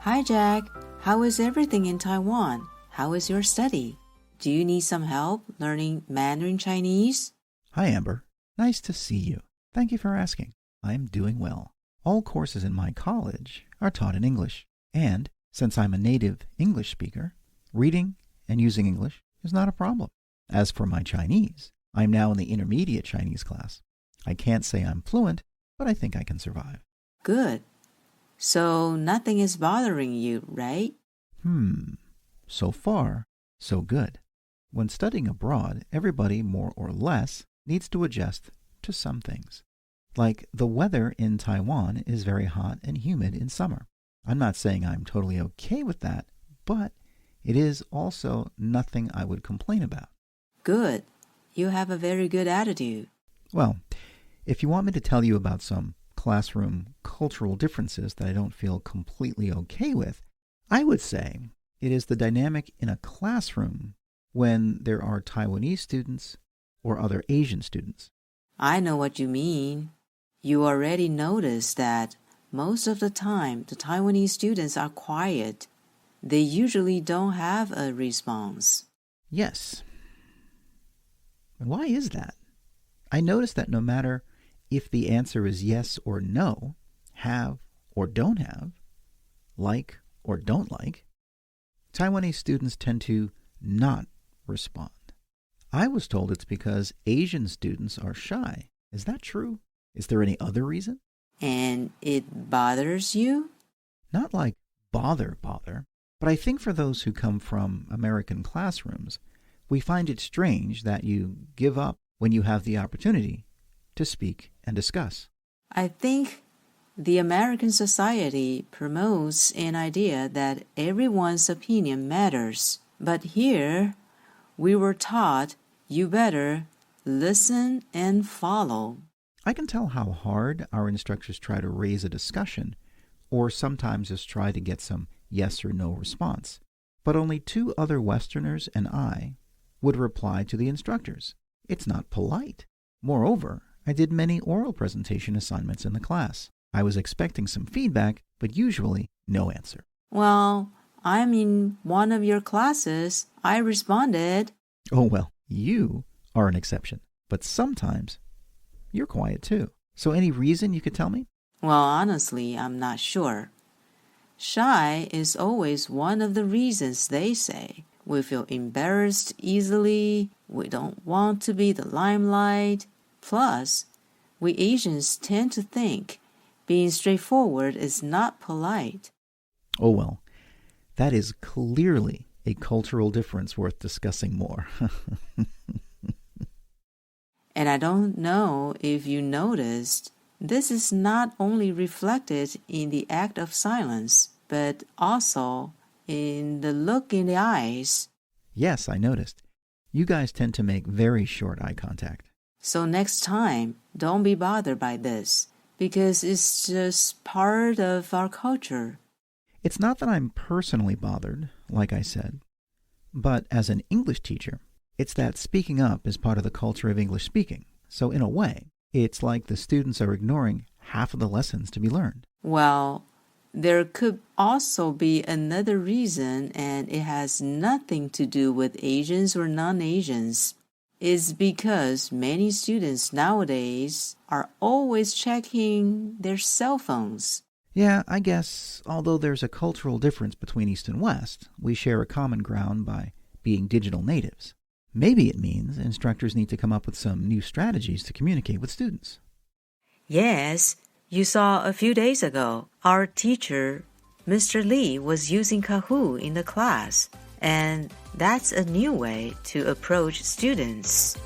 Hi, Jack. How is everything in Taiwan? How is your study? Do you need some help learning Mandarin Chinese? Hi, Amber. Nice to see you. Thank you for asking. I'm doing well. All courses in my college are taught in English. And since I'm a native English speaker, reading and using English is not a problem. As for my Chinese, I'm now in the intermediate Chinese class. I can't say I'm fluent, but I think I can survive. Good. So nothing is bothering you, right? So far, so good. When studying abroad, everybody, more or less, needs to adjust to some things. Like the weather in Taiwan is very hot and humid in summer. I'm not saying I'm totally okay with that, but it is also nothing I would complain about. Good. You have a very good attitude. Well, if you want me to tell you about some classroom cultural differences that I don't feel completely okay with, I would say it is the dynamic in a classroom when there are Taiwanese students or other Asian students. I know what you mean. You already noticed that most of the time the Taiwanese students are quiet. They usually don't have a response. Yes. And why is that? I notice that no matter if the answer is yes or no, have or don't have, like or don't like, Taiwanese students tend to not respond. I was told it's because Asian students are shy. Is that true? Is there any other reason? And it bothers you? Not like bother, but I think for those who come from American classrooms, we find it strange that you give up when you have the opportunity to speak and discuss. I think the American society promotes an idea that everyone's opinion matters. But here, we were taught you better listen and follow. I can tell how hard our instructors try to raise a discussion, or sometimes just try to get some yes or no response. But only 2 other Westerners and I would reply to the instructors. It's not polite. Moreover, I did many oral presentation assignments in the class. I was expecting some feedback, but usually no answer. Well, I'm in one of your classes. I responded. Oh, well, you are an exception. But sometimes you're quiet too. So any reason you could tell me? Well, honestly, I'm not sure. Shy is always one of the reasons they say. We feel embarrassed easily. We don't want to be the limelight. Plus, we Asians tend to think being straightforward is not polite. Oh, well, that is clearly a cultural difference worth discussing more. And I don't know if you noticed, this is not only reflected in the act of silence, but also in the look in the eyes. Yes, I noticed. You guys tend to make very short eye contact. So next time, don't be bothered by this, because it's just part of our culture. It's not that I'm personally bothered, like I said, but as an English teacher, it's that speaking up is part of the culture of English speaking. So in a way, it's like the students are ignoring half of the lessons to be learned. Well, there could also be another reason, and it has nothing to do with Asians or non-Asians. It's because many students nowadays are always checking their cell phones. Yeah, I guess, although there's a cultural difference between East and West, we share a common ground by being digital natives. Maybe it means instructors need to come up with some new strategies to communicate with students. Yes, you saw a few days ago, our teacher, Mr. Lee, was using Kahoot in the class, and that's a new way to approach students.